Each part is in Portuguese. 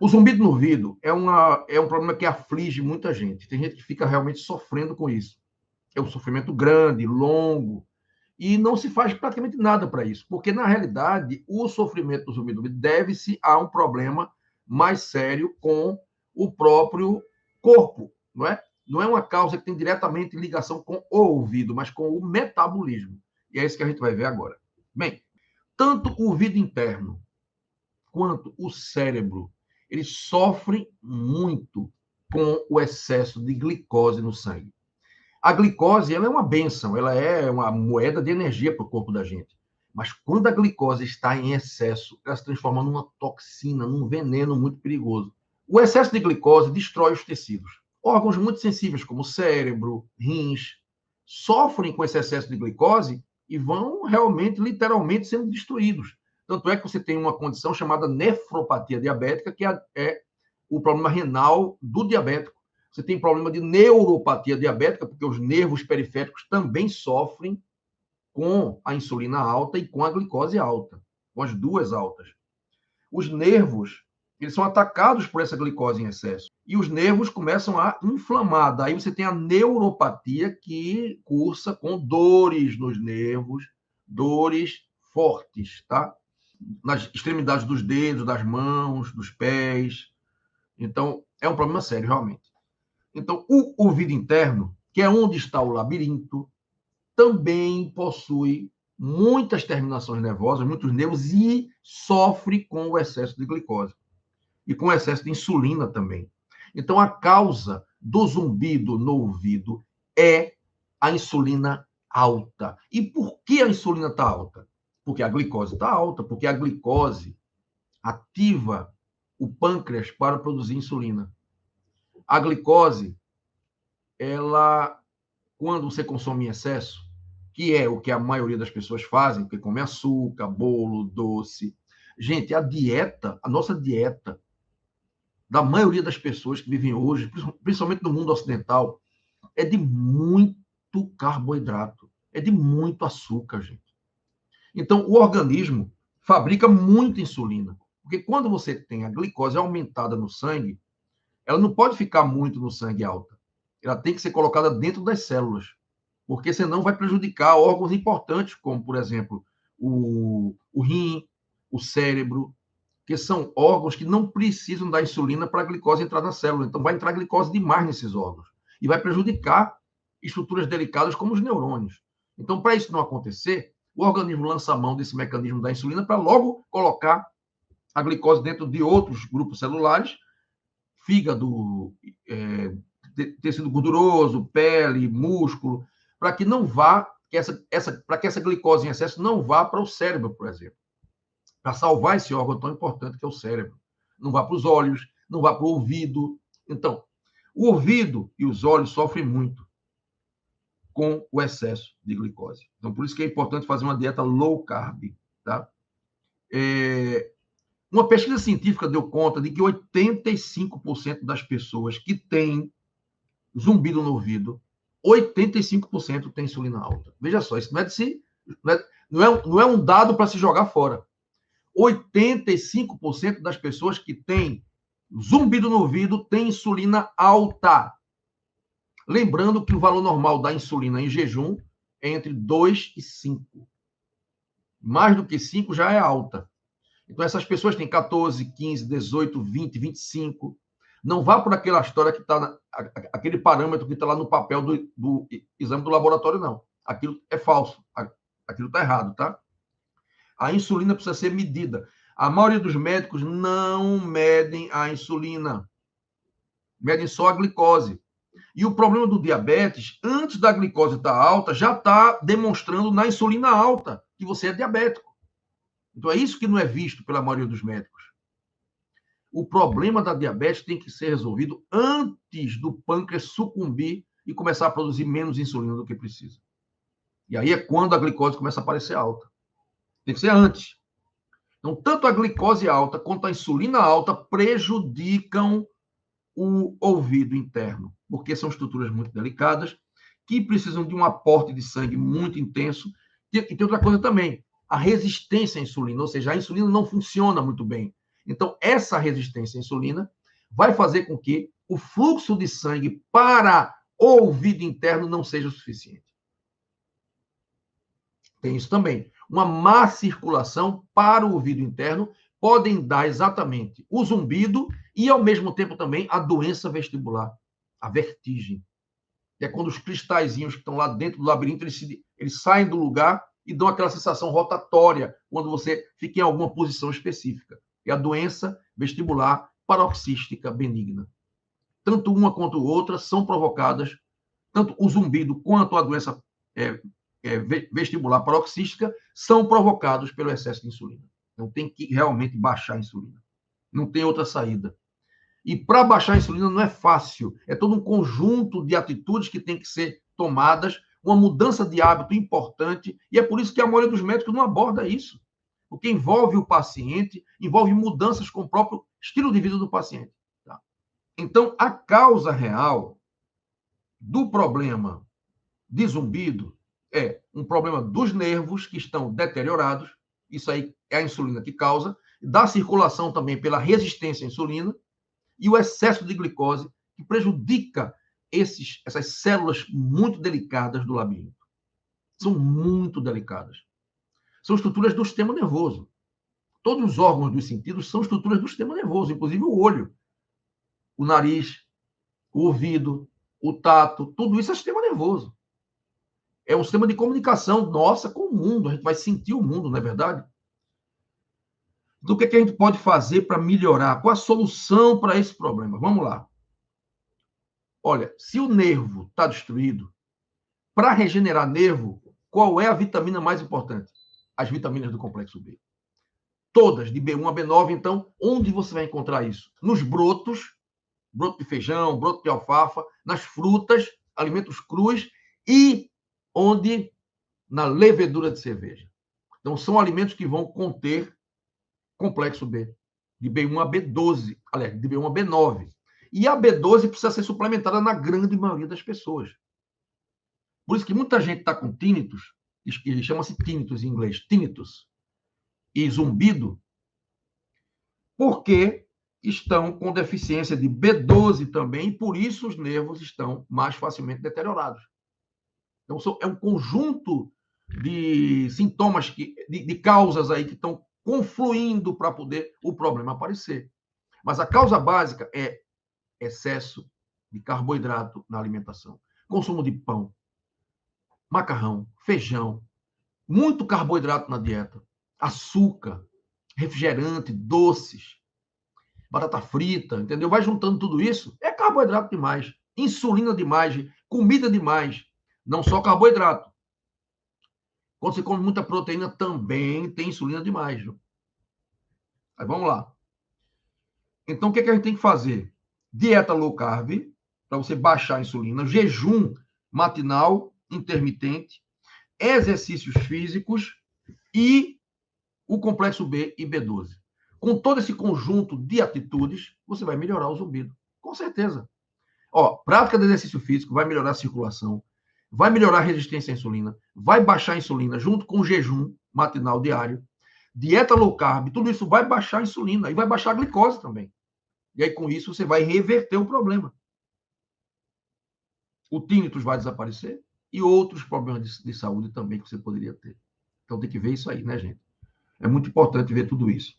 O zumbido no ouvido é um problema que aflige muita gente. Tem gente que fica realmente sofrendo com isso. É um sofrimento grande, longo, e não se faz praticamente nada para isso, porque, na realidade, o sofrimento do zumbido no ouvido deve-se a um problema mais sério com o próprio corpo, não é? Não é uma causa que tem diretamente ligação com o ouvido, mas com o metabolismo. E é isso que a gente vai ver agora. Bem, tanto o ouvido interno quanto o cérebro, eles sofrem muito com o excesso de glicose no sangue. A glicose, ela é uma bênção, ela é uma moeda de energia para o corpo da gente. Mas quando a glicose está em excesso, ela se transforma numa toxina, num veneno muito perigoso. O excesso de glicose destrói os tecidos. Órgãos muito sensíveis, como o cérebro, rins, sofrem com esse excesso de glicose e vão realmente, literalmente, sendo destruídos. Tanto é que você tem uma condição chamada nefropatia diabética, que é o problema renal do diabético. Você tem problema de neuropatia diabética, porque os nervos periféricos também sofrem com a insulina alta e com a glicose alta, com as duas altas. Os nervos, eles são atacados por essa glicose em excesso. E os nervos começam a inflamar. Daí você tem a neuropatia que cursa com dores nos nervos, dores fortes, tá? Nas extremidades dos dedos, das mãos, dos pés. Então, é um problema sério, realmente. Então, o ouvido interno, que é onde está o labirinto, também possui muitas terminações nervosas, muitos nervos, e sofre com o excesso de glicose e com o excesso de insulina também. Então, a causa do zumbido no ouvido é a insulina alta. E por que a insulina está alta? Porque a glicose está alta, porque a glicose ativa o pâncreas para produzir insulina. A glicose, ela, quando você consome em excesso, que é o que a maioria das pessoas fazem, porque come açúcar, bolo, doce. Gente, a nossa dieta, da maioria das pessoas que vivem hoje, principalmente no mundo ocidental, é de muito carboidrato, é de muito açúcar, gente. Então, o organismo fabrica muita insulina, porque quando você tem a glicose aumentada no sangue, ela não pode ficar muito no sangue alta. Ela tem que ser colocada dentro das células, porque senão vai prejudicar órgãos importantes, como, por exemplo, o rim, o cérebro, que são órgãos que não precisam da insulina para a glicose entrar na célula. Então, vai entrar glicose demais nesses órgãos e vai prejudicar estruturas delicadas como os neurônios. Então, para isso não acontecer, o organismo lança a mão desse mecanismo da insulina para logo colocar a glicose dentro de outros grupos celulares, fígado, tecido gorduroso, pele, músculo, para que não vá, para que essa glicose em excesso não vá para o cérebro, por exemplo, para salvar esse órgão tão importante que é o cérebro. Não vá para os olhos, não vá para o ouvido. Então, o ouvido e os olhos sofrem muito com o excesso de glicose. Então, por isso que é importante fazer uma dieta low carb, tá? Uma pesquisa científica deu conta de que 85% das pessoas que têm zumbido no ouvido, 85% tem insulina alta. Veja só, isso não é um dado para se jogar fora. 85% das pessoas que têm zumbido no ouvido têm insulina alta. Lembrando que o valor normal da insulina em jejum é entre 2 e 5. Mais do que 5 já é alta. Então, essas pessoas têm 14, 15, 18, 20, 25. Não vá por aquela história que está, aquele parâmetro que está lá no papel do exame do laboratório, não. Aquilo é falso. Aquilo está errado, tá? A insulina precisa ser medida. A maioria dos médicos não medem a insulina. Medem só a glicose. E o problema do diabetes, antes da glicose estar alta, já está demonstrando na insulina alta que você é diabético. Então, é isso que não é visto pela maioria dos médicos. O problema da diabetes tem que ser resolvido antes do pâncreas sucumbir e começar a produzir menos insulina do que precisa. E aí é quando a glicose começa a aparecer alta. Tem que ser antes. Então, tanto a glicose alta quanto a insulina alta prejudicam o ouvido interno, porque são estruturas muito delicadas que precisam de um aporte de sangue muito intenso. E tem outra coisa também, a resistência à insulina, ou seja, a insulina não funciona muito bem. Então, essa resistência à insulina vai fazer com que o fluxo de sangue para o ouvido interno não seja o suficiente. Tem isso também. Uma má circulação para o ouvido interno podem dar exatamente o zumbido e, ao mesmo tempo, também a doença vestibular, a vertigem. Que é quando os cristalzinhos que estão lá dentro do labirinto, eles saem do lugar e dão aquela sensação rotatória quando você fica em alguma posição específica. É a doença vestibular paroxística benigna. Tanto uma quanto outra são provocadas, tanto o zumbido quanto a doença vestibular paroxística são provocados pelo excesso de insulina. Então tem que realmente baixar a insulina. Não tem outra saída. E para baixar a insulina não é fácil. É todo um conjunto de atitudes que tem que ser tomadas, uma mudança de hábito importante, e é por isso que a maioria dos médicos não aborda isso. O que envolve o paciente, envolve mudanças com o próprio estilo de vida do paciente. Tá? Então, a causa real do problema de zumbido é um problema dos nervos que estão deteriorados, isso aí é a insulina que causa, da circulação também pela resistência à insulina, e o excesso de glicose, que prejudica essas células muito delicadas do labirinto. São muito delicadas. São estruturas do sistema nervoso. Todos os órgãos dos sentidos são estruturas do sistema nervoso, inclusive o olho, o nariz, o ouvido, o tato, tudo isso é sistema nervoso. É um sistema de comunicação nossa com o mundo. A gente vai sentir o mundo, não é verdade? Então, o que a gente pode fazer para melhorar? Qual a solução para esse problema? Vamos lá. Olha, se o nervo está destruído, para regenerar nervo, qual é a vitamina mais importante? As vitaminas do complexo B. Todas, de B1 a B9. Então, onde você vai encontrar isso? Nos brotos, broto de feijão, broto de alfafa, nas frutas, alimentos crus e onde? Na levedura de cerveja. Então, são alimentos que vão conter complexo B, de B1 a B12, aliás, de B1 a B9. E a B12 precisa ser suplementada na grande maioria das pessoas. Por isso que muita gente está com tinnitus, que chama-se tinnitus em inglês, tinnitus, e zumbido, porque estão com deficiência de B12 também, e por isso os nervos estão mais facilmente deteriorados. Então, é um conjunto de sintomas, de causas aí que estão confluindo para poder o problema aparecer. Mas a causa básica é excesso de carboidrato na alimentação. Consumo de pão, macarrão, feijão, muito carboidrato na dieta, açúcar, refrigerante, doces, batata frita, entendeu? Vai juntando tudo isso, é carboidrato demais, insulina demais, comida demais, não só carboidrato. Quando você come muita proteína, também tem insulina demais. Viu? Aí vamos lá. Então, o que a gente tem que fazer? Dieta low carb, para você baixar a insulina, jejum matinal intermitente, exercícios físicos e o complexo B e B12. Com todo esse conjunto de atitudes, você vai melhorar o zumbido. Com certeza. Ó, prática de exercício físico vai melhorar a circulação, vai melhorar a resistência à insulina, vai baixar a insulina junto com o jejum matinal diário, dieta low carb, tudo isso vai baixar a insulina e vai baixar a glicose também. E aí, com isso, você vai reverter o problema. O tinnitus vai desaparecer e outros problemas de saúde também que você poderia ter. Então, tem que ver isso aí, né, gente? É muito importante ver tudo isso.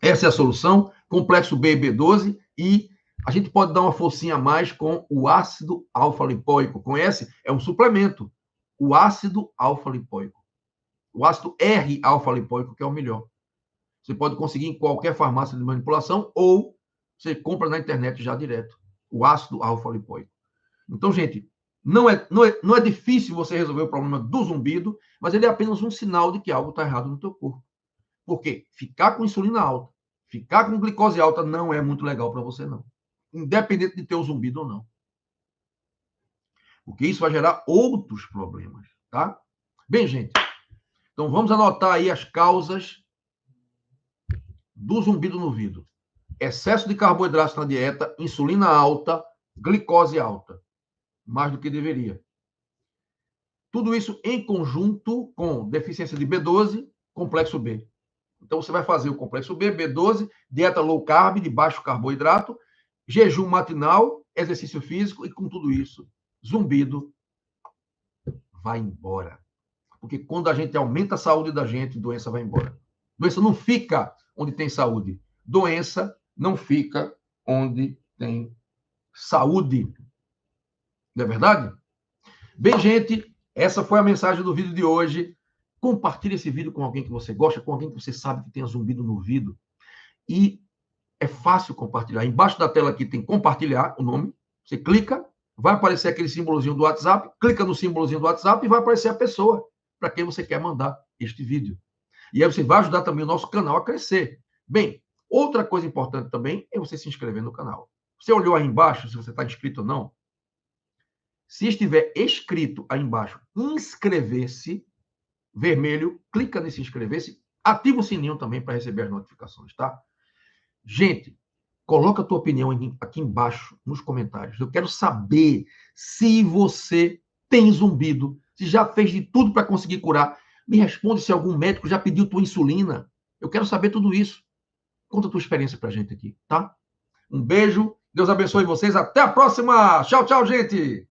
Essa é a solução, complexo B e B12, e a gente pode dar uma forcinha a mais com o ácido alfa-lipoico. Conhece? É um suplemento. O ácido alfa-lipoico. O ácido R-alfa-lipoico, que é o melhor. Você pode conseguir em qualquer farmácia de manipulação ou você compra na internet já direto. O ácido alfa-lipoico. Então, gente, não é difícil você resolver o problema do zumbido, mas ele é apenas um sinal de que algo está errado no teu corpo. Porque ficar com insulina alta, ficar com glicose alta não é muito legal para você, não. Independente de ter o zumbido ou não. Porque isso vai gerar outros problemas, tá? Bem, gente, então vamos anotar aí as causas do zumbido no ouvido. Excesso de carboidratos na dieta, insulina alta, glicose alta. Mais do que deveria. Tudo isso em conjunto com deficiência de B12, complexo B. Então, você vai fazer o complexo B, B12, dieta low carb, de baixo carboidrato, jejum matinal, exercício físico, e com tudo isso, zumbido vai embora. Porque quando a gente aumenta a saúde da gente, doença vai embora. Doença não fica onde tem saúde. Doença não fica onde tem saúde. Não é verdade? Bem, gente, essa foi a mensagem do vídeo de hoje. Compartilhe esse vídeo com alguém que você gosta, com alguém que você sabe que tem zumbido no ouvido. E é fácil compartilhar. Embaixo da tela aqui tem compartilhar, o nome. Você clica, vai aparecer aquele símbolozinho do WhatsApp, clica no símbolozinho do WhatsApp e vai aparecer a pessoa para quem você quer mandar este vídeo. E aí você vai ajudar também o nosso canal a crescer. Bem, outra coisa importante também é você se inscrever no canal. Você olhou aí embaixo se você está inscrito ou não? Se estiver escrito aí embaixo, inscrever-se, vermelho, clica nesse inscrever-se, ativa o sininho também para receber as notificações, tá? Gente, coloca a tua opinião aqui embaixo nos comentários. Eu quero saber se você tem zumbido, se já fez de tudo para conseguir curar. Me responde se algum médico já pediu tua insulina. Eu quero saber tudo isso. Conta a tua experiência para a gente aqui, tá? Um beijo, Deus abençoe vocês. Até a próxima. Tchau, tchau, gente.